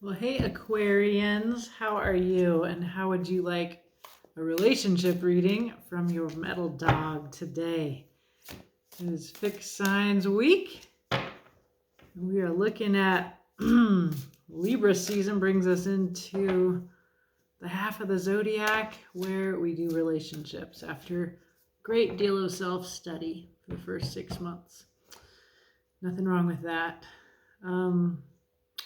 Well, hey Aquarians, how are you? And how would you like a relationship reading from your metal dog today? It is Fixed Signs Week. We are looking at Libra season, brings us into the half of the zodiac where we do relationships after a great deal of self-study for the first 6 months. Nothing wrong with that.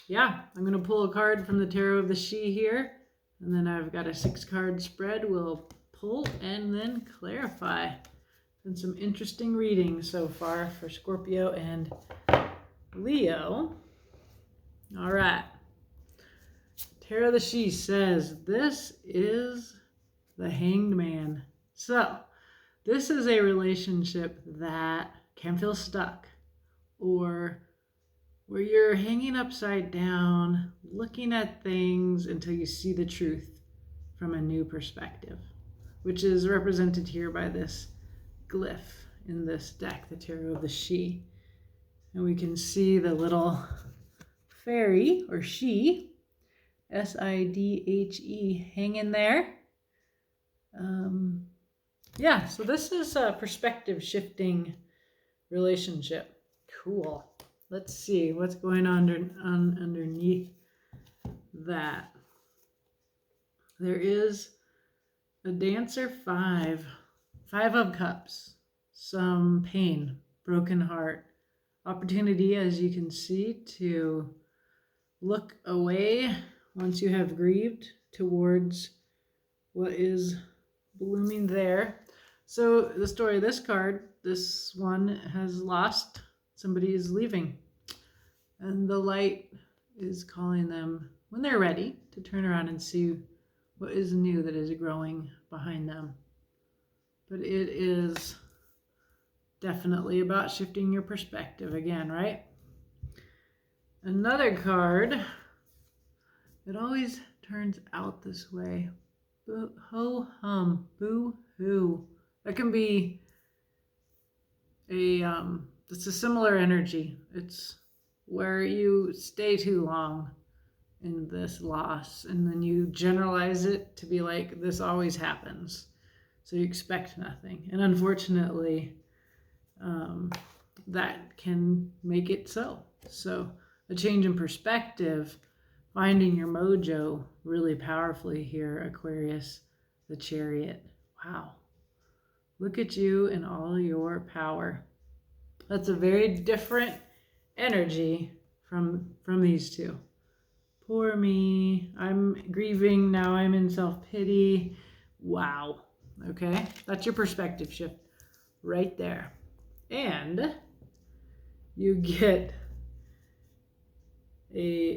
Yeah, I'm going to pull a card from the Tarot of the She here, and then I've got a 6-card spread. We'll pull and then clarify. Been some interesting readings so far for Scorpio and Leo. All right. Tarot of the She says, this is the Hanged Man. So, this is a relationship that can feel stuck, or where you're hanging upside down, looking at things until you see the truth from a new perspective, which is represented here by this glyph in this deck, the Tarot of the She. And we can see the little fairy, or she, S-I-D-H-E, hanging there. Yeah, so this is a perspective shifting relationship. Cool. Let's see what's going on underneath that. There is a Dancer 5 of Cups, some pain, broken heart, opportunity, as you can see, to look away once you have grieved towards what is blooming there. So the story of this card, this one has lost. Somebody is leaving, and the light is calling them when they're ready to turn around and see what is new that is growing behind them. But it is definitely about shifting your perspective again, right? Another card, it always turns out this way. Ho-hum, boo-hoo. That can be it's a similar energy. It's where you stay too long in this loss, and then you generalize it to be like, this always happens. So you expect nothing. And unfortunately, that can make it so. So a change in perspective, finding your mojo really powerfully here, Aquarius, the Chariot. Wow. Look at you in all your power. That's a very different energy from these two. Poor me. I'm grieving. Now I'm in self-pity. Wow. Okay. That's your perspective shift right there. And you get it's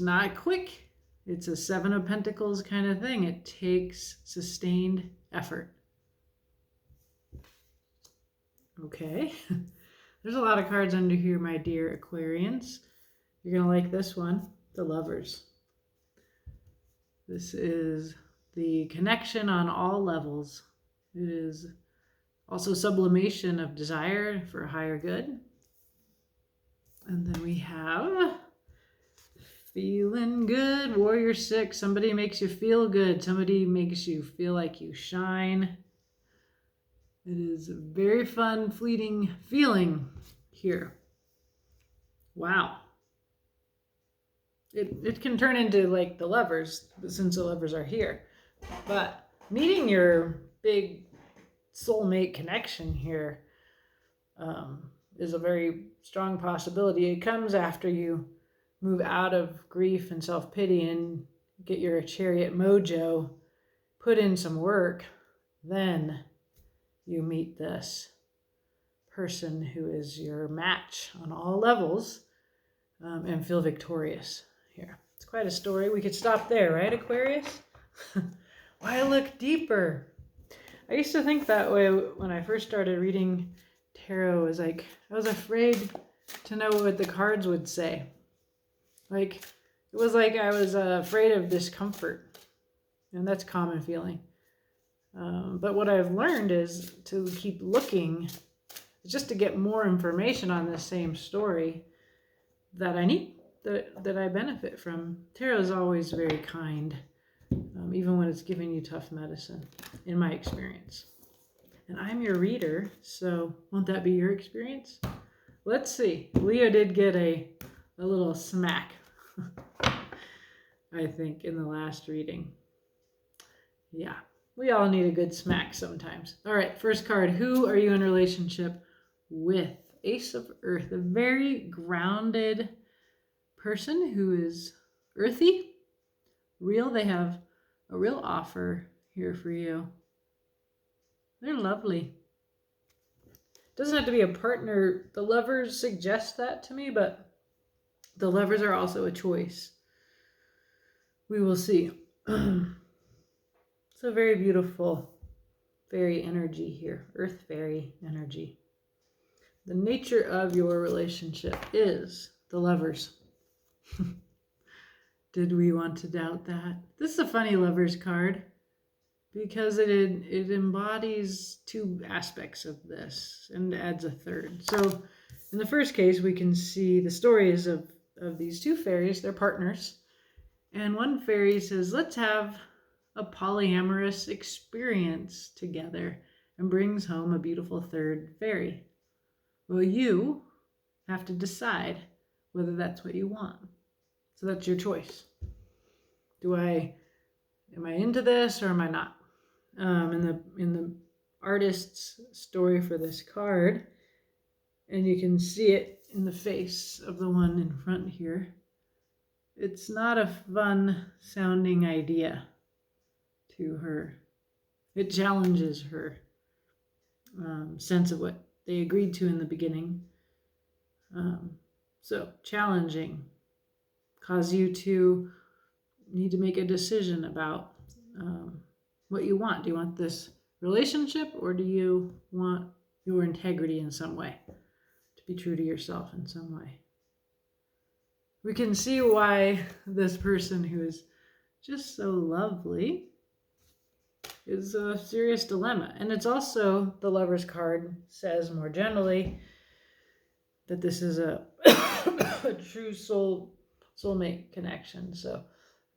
not quick. It's a 7 of Pentacles kind of thing. It takes sustained effort. Okay. There's a lot of cards under here, my dear Aquarians. You're going to like this one, the Lovers. This is the connection on all levels. It is also sublimation of desire for a higher good. And then we have feeling good, Warrior 6. Somebody makes you feel good. Somebody makes you feel like you shine. It is a very fun, fleeting feeling here. Wow. It can turn into like the Lovers, since the Lovers are here. But meeting your big soulmate connection here is a very strong possibility. It comes after you move out of grief and self-pity and get your Chariot mojo, put in some work, then you meet this person who is your match on all levels, and feel victorious here. It's quite a story. We could stop there, right, Aquarius? Why look deeper? I used to think that way when I first started reading tarot. It was like, I was afraid to know what the cards would say. Like, it was like I was afraid of discomfort, and that's a common feeling. But what I've learned is to keep looking, just to get more information on this same story that I need that I benefit from. Tarot is always very kind, even when it's giving you tough medicine, in my experience. And I'm your reader, so won't that be your experience? Let's see. Leo did get a little smack, I think, in the last reading. Yeah, we all need a good smack sometimes. All right, first card. Who are you in relationship with? Ace of Earth, a very grounded person who is earthy, real. They have a real offer here for you. They're lovely. Doesn't have to be a partner. The Lovers suggest that to me, but the Lovers are also a choice. We will see. It's a very beautiful fairy energy here, earth fairy energy. The nature of your relationship is the Lovers. Did we want to doubt that? This is a funny Lovers card because it embodies two aspects of this and adds a third. So in the first case, we can see the stories of these two fairies. They're partners. And one fairy says, let's have a polyamorous experience together, and brings home a beautiful third fairy. Well, you have to decide whether that's what you want. So that's your choice. Am I into this or am I not? In the artist's story for this card, and you can see it in the face of the one in front here, it's not a fun sounding idea to her. It challenges her sense of what they agreed to in the beginning. So challenging, cause you to need to make a decision about what you want. Do you want this relationship, or do you want your integrity in some way, to be true to yourself in some way? We can see why this person who is just so lovely is a serious dilemma. And it's also, the Lover's card says more generally that this is a true soulmate connection. So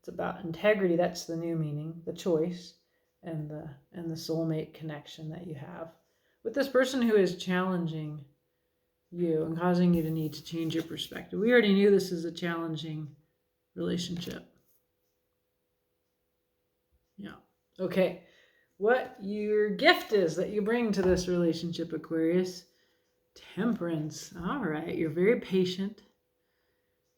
it's about integrity. That's the new meaning, the choice, and the soulmate connection that you have with this person who is challenging you and causing you to need to change your perspective. We already knew this is a challenging relationship. Yeah. Okay. What your gift is that you bring to this relationship, Aquarius? Temperance. All right. You're very patient.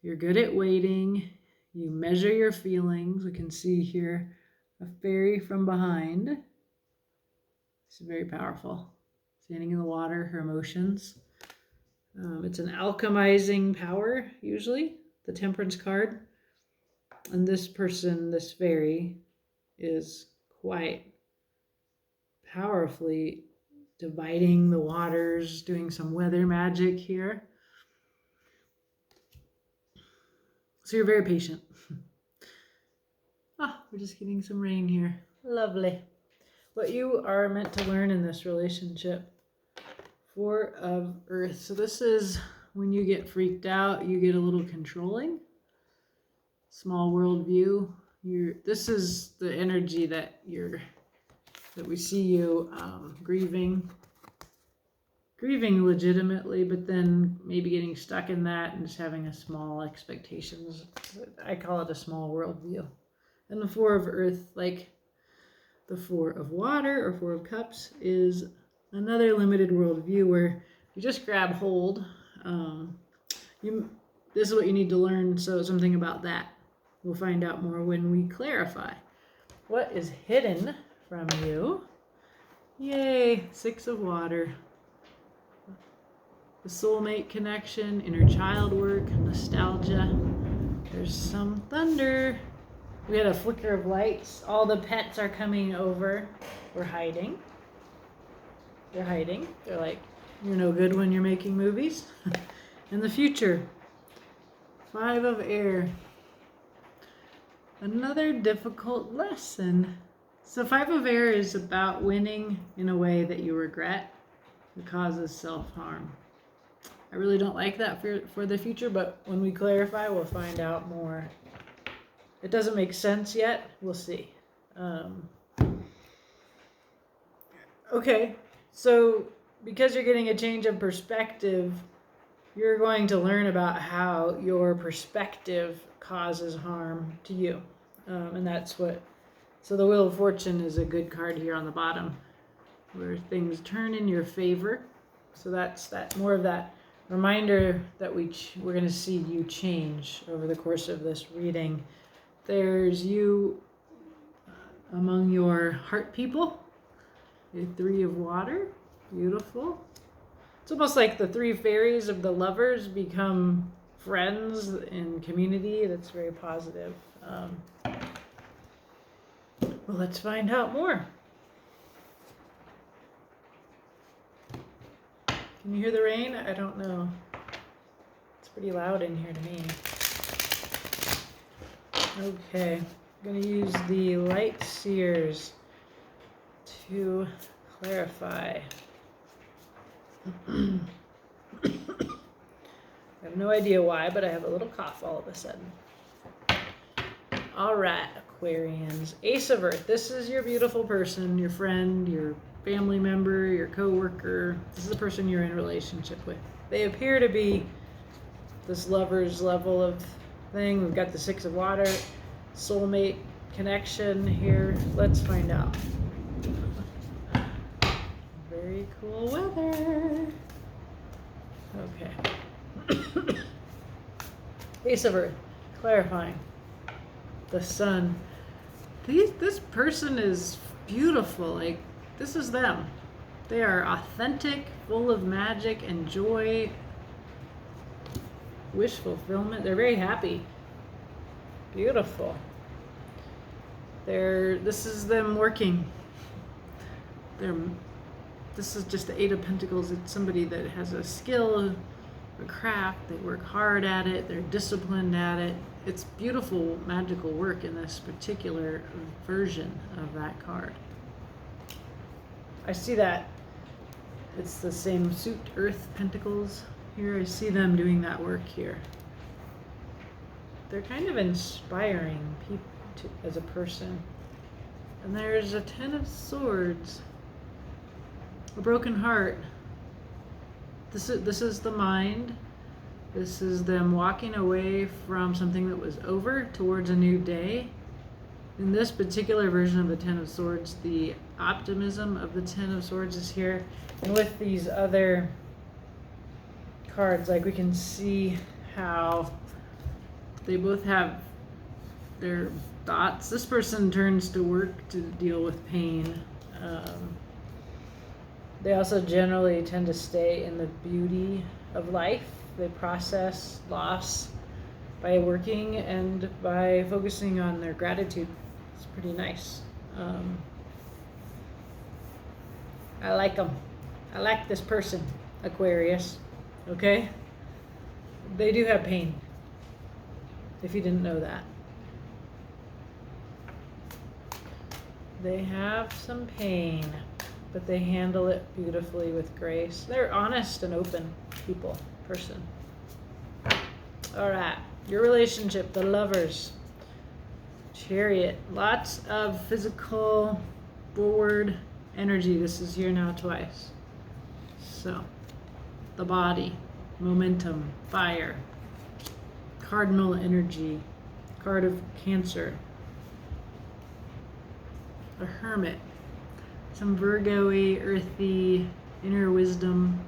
You're good at waiting. You measure your feelings. We can see here a fairy from behind. It's very powerful. Standing in the water, her emotions. It's an alchemizing power, usually, the Temperance card. And this person, this fairy, is quite powerfully dividing the waters, doing some weather magic here. So you're very patient. We're just getting some rain here. Lovely. What you are meant to learn in this relationship. Four of Earth. So this is when you get freaked out, you get a little controlling. Small world view. This is the energy that we see you grieving legitimately, but then maybe getting stuck in that and just having a small expectations. I call it a small world view. And the Four of Earth, like the Four of Water or Four of Cups, is another limited worldview where you just grab hold. This is what you need to learn, so something about that. We'll find out more when we clarify. What is hidden from you? Yay, Six of Water. The soulmate connection, inner child work, nostalgia. There's some thunder. We had a flicker of lights. All the pets are coming over. We're hiding. They're hiding. They're like, you're no good when you're making movies. In the future, Five of Air. Another difficult lesson. So Five of Air is about winning in a way that you regret. It causes self-harm. I really don't like that for the future, but when we clarify, we'll find out more. It doesn't make sense yet. We'll see. Okay, so because you're getting a change of perspective, you're going to learn about how your perspective causes harm to you. And that's what, so the Wheel of Fortune is a good card here on the bottom, where things turn in your favor. So that's that, more of that reminder that we're going to see you change over the course of this reading. There's you among your heart people, the Three of Water, beautiful. It's almost like the three fairies of the lovers become friends in community. That's very positive. Well, let's find out more. Can you hear the rain? I don't know. It's pretty loud in here to me. Okay, I'm going to use the Light Seers to clarify. I have no idea why, but I have a little cough all of a sudden. All right, Aquarians. Ace of Earth. This is your beautiful person, your friend, your family member, your co-worker. This is the person you're in a relationship with. They appear to be this lover's level of thing. We've got the Six of Water, soulmate connection here. Let's find out. Very cool weather. Okay. Ace of Earth, clarifying. The Sun. This person is beautiful. Like, this is them. They are authentic, full of magic and joy, wish fulfillment. They're very happy. Beautiful. This is them working. This is just the Eight of Pentacles. It's somebody that has a skill, a craft. They work hard at it. They're disciplined at it. It's beautiful, magical work in this particular version of that card. I see that. It's the same suit, Earth, Pentacles. Here I see them doing that work here. They're kind of inspiring people as a person. And there's a Ten of Swords. A broken heart. This is the mind. This is them walking away from something that was over towards a new day. In this particular version of the Ten of Swords, the optimism of the Ten of Swords is here. And with these other cards, like, we can see how they both have their thoughts. This person turns to work to deal with pain. They also generally tend to stay in the beauty of life. They process loss by working and by focusing on their gratitude. It's pretty nice. I like them. I like this person, Aquarius. Okay? They do have pain, if you didn't know that. They have some pain, but they handle it beautifully with grace. They're honest and open person. All right, your relationship, the lovers. Chariot, lots of physical forward energy. This is here now twice. So, the body, momentum, fire, cardinal energy, card of Cancer, a Hermit, some Virgo-y, earthy, inner wisdom.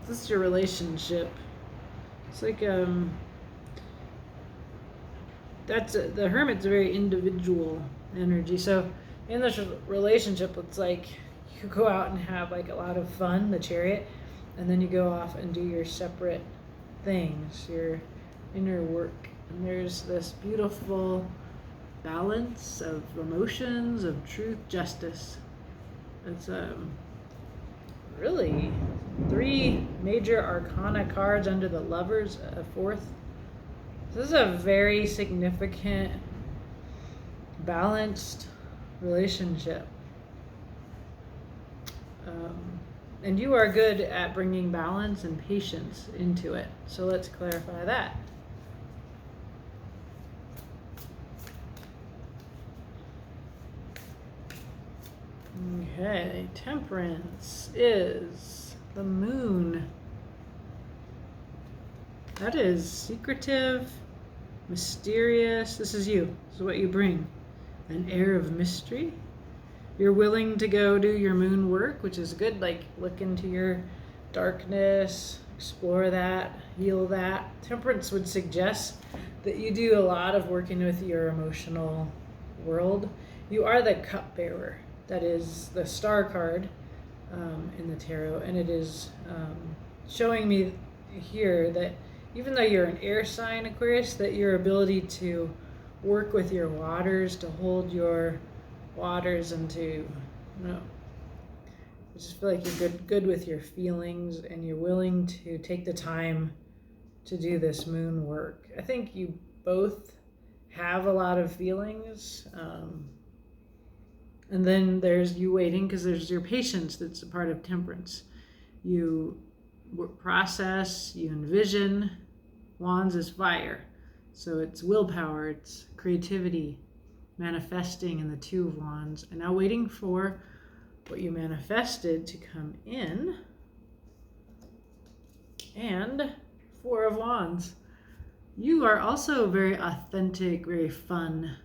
This is your relationship. It's like the Hermit's a very individual energy. So in this relationship, it's like you go out and have like a lot of fun, the Chariot, and then you go off and do your separate things, your inner work. And there's this beautiful balance of emotions, of truth, justice. It's really 3 major arcana cards under the lovers, a 4th. This is a very significant, balanced relationship. And you are good at bringing balance and patience into it. So let's clarify that. Okay, Temperance is the moon. That is secretive, mysterious. This is you. This is what you bring. An air of mystery. You're willing to go do your moon work, which is good. Like, look into your darkness, explore that, heal that. Temperance would suggest that you do a lot of working with your emotional world. You are the cupbearer. That is the star card in the tarot, and it is showing me here that even though you're an air sign, Aquarius, that your ability to work with your waters, to hold your waters, and to, I just feel like you're good with your feelings, and you're willing to take the time to do this moon work. I think you both have a lot of feelings, and then there's you waiting, because there's your patience that's a part of Temperance. You process, you envision. Wands is fire, so it's willpower, it's creativity, manifesting in the Two of Wands, and now waiting for what you manifested to come in. And Four of Wands. You are also very authentic, very fun,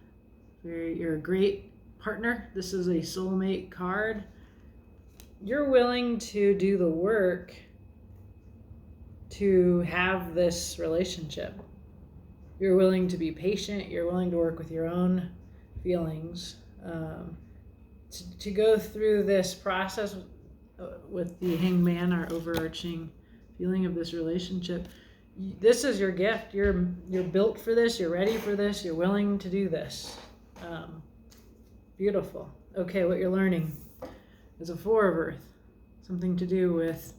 you're a great partner. This is a soulmate card. You're willing to do the work to have this relationship. You're willing to be patient. You're willing to work with your own feelings, to go through this process with the Hangman, our overarching feeling of this relationship. This is your gift. You're built for this. You're ready for this. You're willing to do this. Beautiful. Okay, what you're learning is a Four of Earth. Something to do with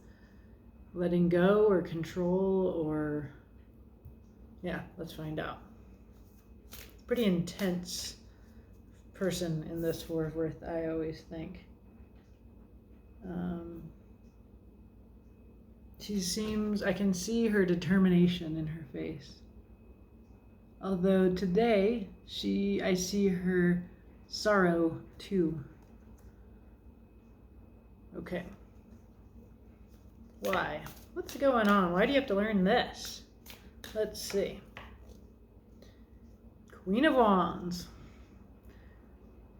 letting go or control, or yeah, let's find out. Pretty intense person in this Four of Earth, I always think. She seems, I can see her determination in her face. Although today, I see her sorrow too. Okay. Why? What's going on? Why do you have to learn this? Let's see. Queen of Wands.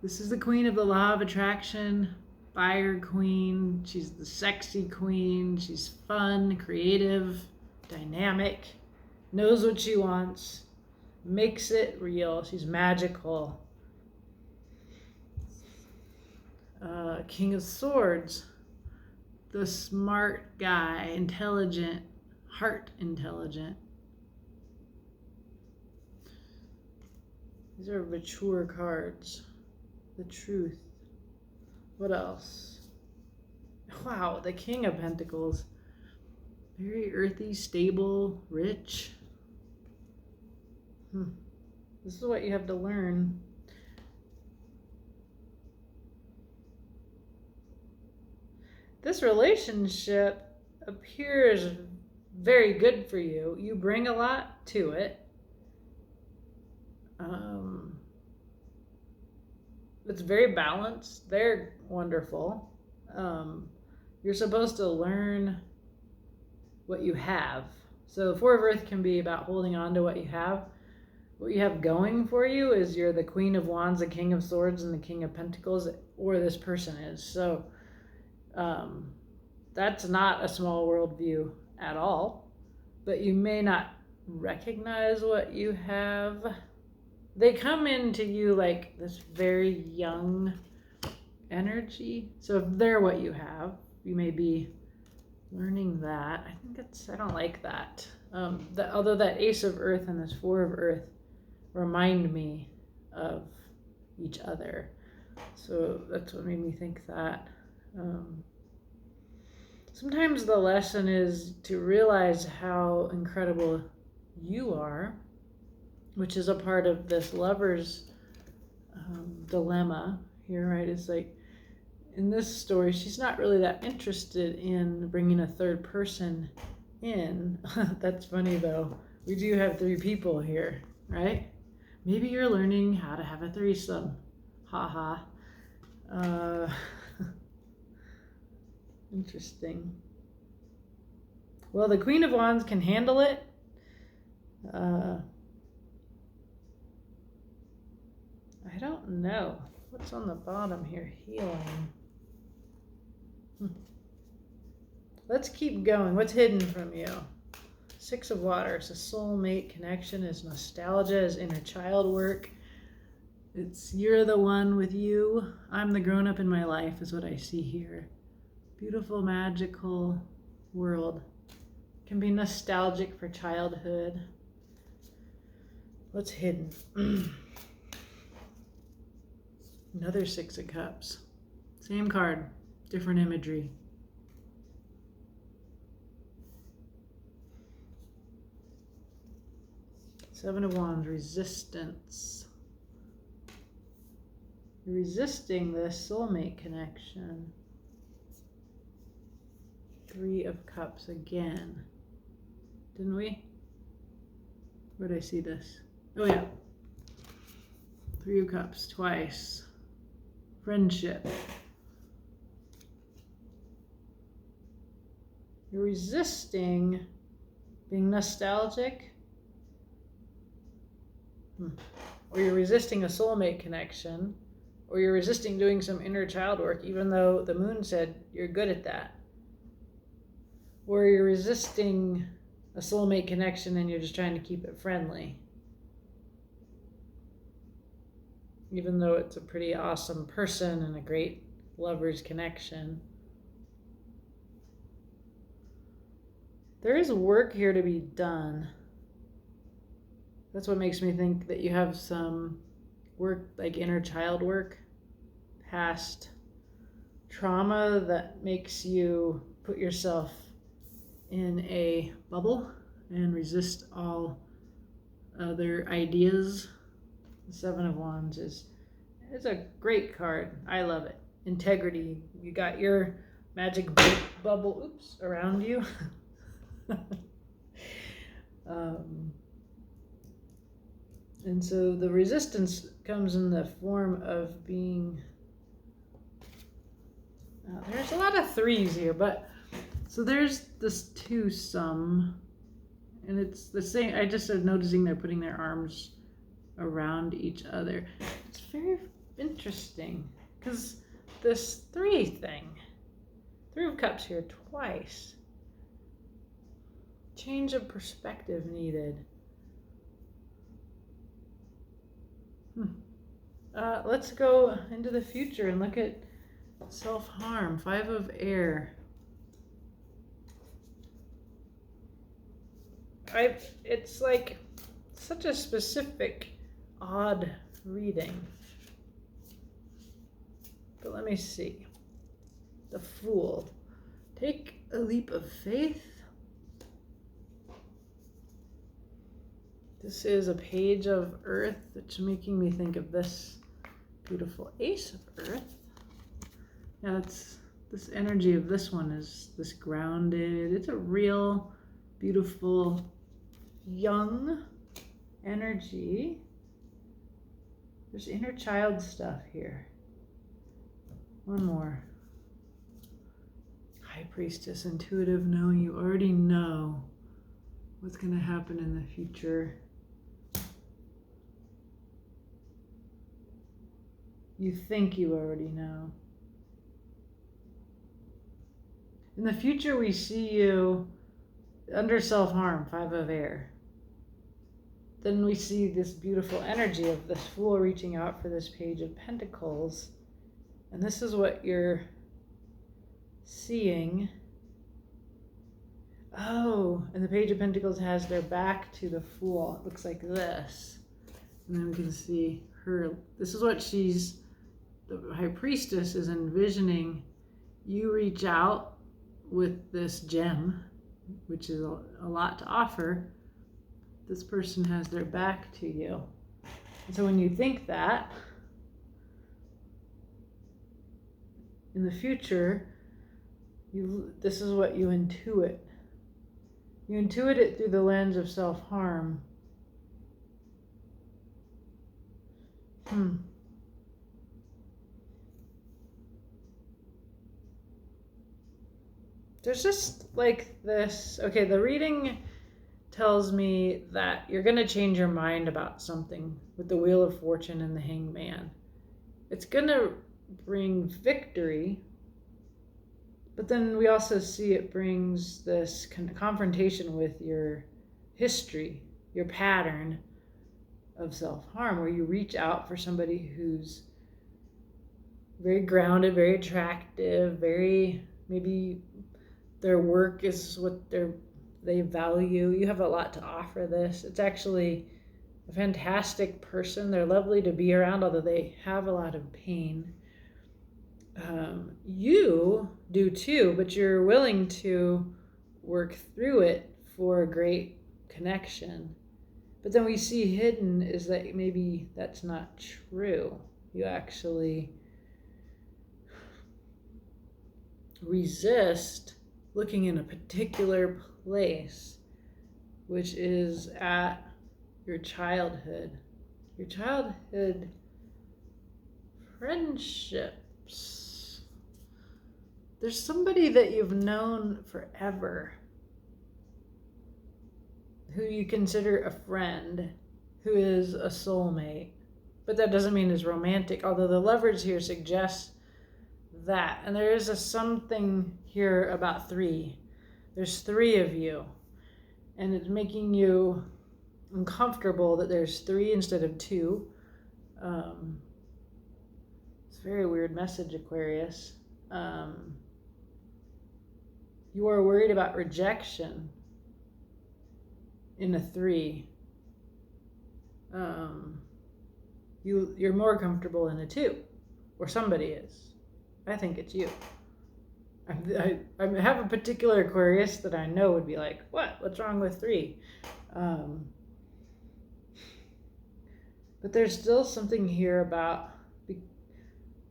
This is the queen of the law of attraction, fire queen. She's the sexy queen. She's fun, creative, dynamic, knows what she wants, makes it real. She's magical. King of Swords. The smart guy, intelligent, heart intelligent. These are mature cards. The Truth. What else? Wow, the King of Pentacles. Very earthy, stable, rich. This is what you have to learn. This relationship appears very good for you. You bring a lot to it. It's very balanced. They're wonderful. You're supposed to learn what you have. So Four of Earth can be about holding on to what you have. What you have going for you is you're the Queen of Wands, the King of Swords, and the King of Pentacles, or this person is. So that's not a small worldview at all, but you may not recognize what you have. They come into you like this very young energy. So if they're what you have, you may be learning that. I don't like that. Although that Ace of Earth and this Four of Earth remind me of each other. So that's what made me think that. Sometimes the lesson is to realize how incredible you are, which is a part of this lover's dilemma here, right? It's like in this story, she's not really that interested in bringing a third person in. That's funny though. We do have 3 people here, right? Maybe you're learning how to have a threesome. Haha. Interesting. Well, the Queen of Wands can handle it. I don't know. What's on the bottom here? Healing. Let's keep going. What's hidden from you? 6 of Water. It's a soulmate connection. It's nostalgia. It's inner child work. It's you're the one with you. I'm the grown-up in my life is what I see here. Beautiful, magical world. Can be nostalgic for childhood. What's hidden? Another 6 of Cups. Same card, different imagery. Seven of Wands, resistance. You're resisting this soulmate connection. 3 of Cups again. Didn't we? Where did I see this? Oh yeah. 3 of Cups twice. Friendship. You're resisting being nostalgic. Or you're resisting a soulmate connection. Or you're resisting doing some inner child work, even though the moon said you're good at that. Or you're resisting a soulmate connection and you're just trying to keep it friendly. Even though it's a pretty awesome person and a great lover's connection. There is work here to be done. That's what makes me think that you have some work, like inner child work, past trauma that makes you put yourself in a bubble and resist all other ideas. The 7 of Wands it's a great card. I love it. Integrity. You got your magic bubble around you. And so the resistance comes in the form of being there's a lot of 3s here, but so there's this twosome, and it's the same. I just started noticing they're putting their arms around each other. It's very interesting because this 3 thing, 3 of Cups here twice. Change of perspective needed. Let's go into the future and look at self-harm. 5 of Air. It's like such a specific, odd reading. But let me see. The Fool. Take a leap of faith. This is a page of Earth that's making me think of this beautiful Ace of Earth. Now it's this energy of this one is this grounded. It's a real beautiful young energy. There's inner child stuff here. One more. High Priestess, intuitive knowing. You already know what's going to happen in the future. You think you already know. In the future, we see you under self-harm, 5 of Air. Then we see this beautiful energy of this Fool reaching out for this Page of Pentacles. And this is what you're seeing. Oh, and the Page of Pentacles has their back to the Fool. It looks like this. And then we can see her. This is what the High Priestess is envisioning. You reach out with this gem, which is a lot to offer. This person has their back to you. And so when you think that, in the future, this is what you intuit. You intuit it through the lens of self-harm. There's just like this. Okay, the reading tells me that you're going to change your mind about something with the Wheel of Fortune and the Hangman. It's going to bring victory, but then we also see it brings this confrontation with your history, your pattern of self-harm, where you reach out for somebody who's very grounded, very attractive, very, maybe their work is what they value. You have a lot to offer this. It's actually a fantastic person. They're lovely to be around, although they have a lot of pain. You do too, but you're willing to work through it for a great connection. But then we see hidden is that maybe that's not true. You actually resist looking in a particular place, which is at your childhood friendships. There's somebody that you've known forever who you consider a friend, who is a soulmate, but that doesn't mean is romantic, although the Lovers here suggests that. And there is something here about three. There's three of you, and it's making you uncomfortable that there's three instead of two. It's a very weird message, Aquarius. You are worried about rejection in a three. You're more comfortable in a two, or somebody is. I think it's you. I have a particular Aquarius that I know would be like, what's wrong with three? But there's still something here about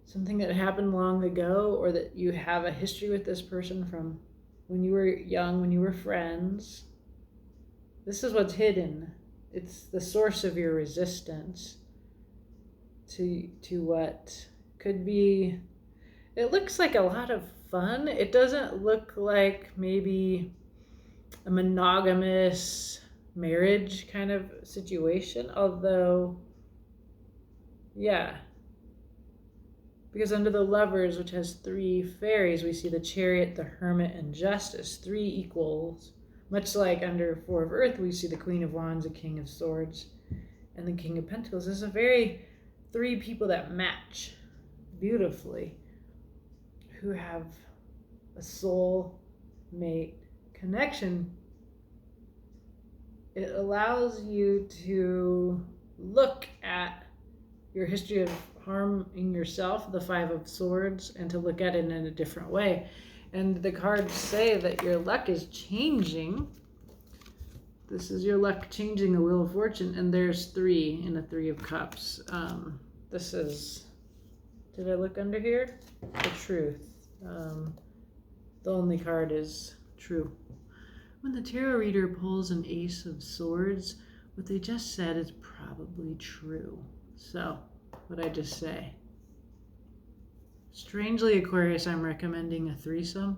something that happened long ago, or that you have a history with this person from when you were young, when you were friends. This is what's hidden. It's the source of your resistance to what could be. It looks like a lot of fun. It doesn't look like maybe a monogamous marriage kind of situation, although, yeah. Because under the Lovers, which has three fairies, we see the Chariot, the Hermit, and Justice, three equals. Much like under Four of Earth, we see the Queen of Wands, the King of Swords, and the King of Pentacles. There's a very three people that match beautifully, who have a soul mate connection. It allows you to look at your history of harming yourself, the Five of Swords, and to look at it in a different way. And the cards say that your luck is changing. This is your luck changing, the Wheel of Fortune, and there's three in a Three of Cups. This is, did I look under here? The Truth. The only card is True. When the tarot reader pulls an Ace of Swords, what they just said is probably true. So, what'd I just say? Strangely, Aquarius, I'm recommending a threesome.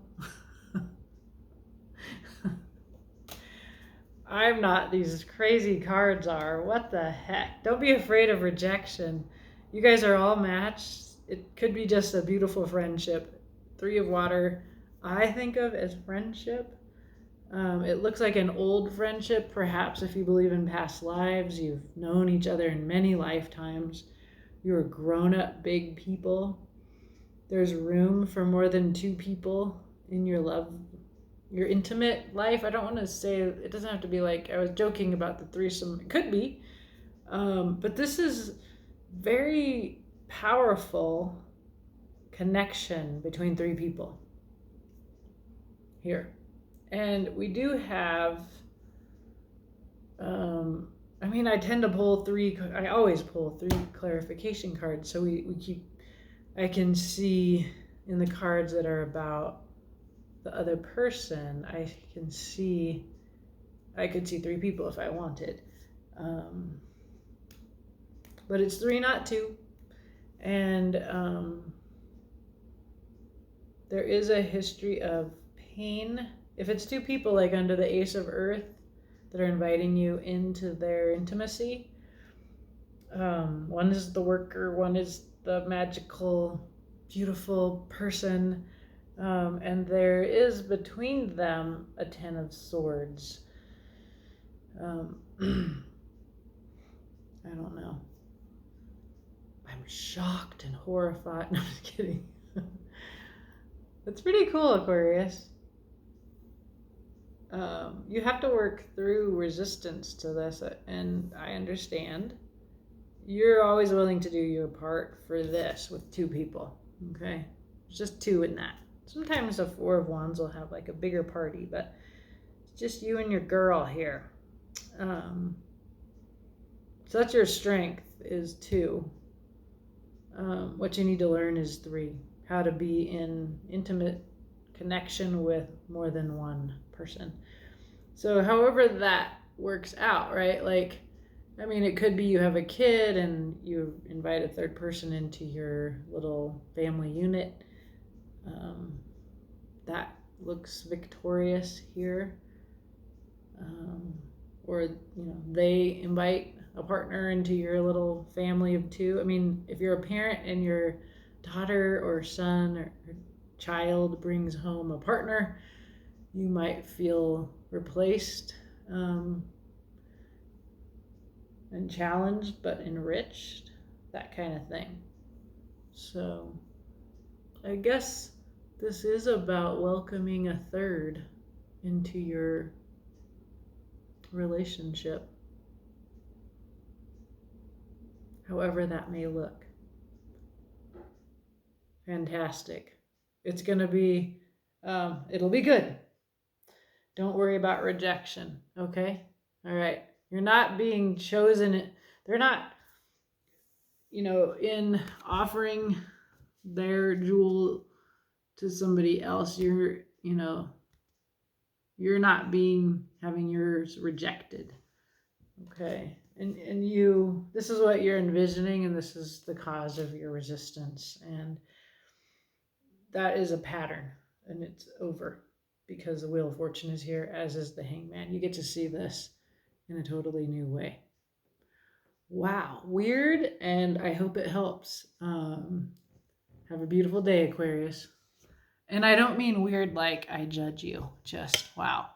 I'm not. These crazy cards are. What the heck? Don't be afraid of rejection. You guys are all matched. It could be just a beautiful friendship. Three of Water, I think of as friendship. It looks like an old friendship, perhaps if you believe in past lives. You've known each other in many lifetimes. You're grown-up big people. There's room for more than two people in your your intimate life. I don't want to say, it doesn't have to be like, I was joking about the threesome. It could be. But this is very powerful connection between three people here. And we do have, I tend to pull I always pull three clarification cards. So I can see in the cards that are about the other person, I could see 3 people if I wanted. But it's 3, not 2. And there is a history of pain. If it's 2 people, like under the Ace of Earth, that are inviting you into their intimacy, one is the worker, one is the magical, beautiful person, and there is between them a 10 of Swords. I don't know. I'm shocked and horrified. No, I'm just kidding. It's pretty cool, Aquarius. You have to work through resistance to this, and I understand. You're always willing to do your part for this with 2 people, okay? It's just 2 in that. Sometimes the 4 of Wands will have like a bigger party, but it's just you and your girl here. So that's your strength, is 2. What you need to learn is 3. How to be in intimate connection with more than one person. So however that works out, right? Like, I mean, it could be you have a kid and you invite a 3rd person into your little family unit. That looks victorious here. Or, they invite a partner into your little family of 2. I mean, if you're a parent and your daughter or son or child brings home a partner, you might feel replaced and challenged, but enriched, that kind of thing. So I guess this is about welcoming a 3rd into your relationship, however that may look. Fantastic. It's going to be, it'll be good. Don't worry about rejection, okay? All right. You're not being chosen. They're not, in offering their jewel to somebody else, you're not having yours rejected, okay? And this is what you're envisioning, and this is the cause of your resistance, and that is a pattern, and it's over because the Wheel of Fortune is here, as is the Hangman. You get to see this in a totally new way. Wow, weird, and I hope it helps. Have a beautiful day, Aquarius. And I don't mean weird like I judge you, just wow.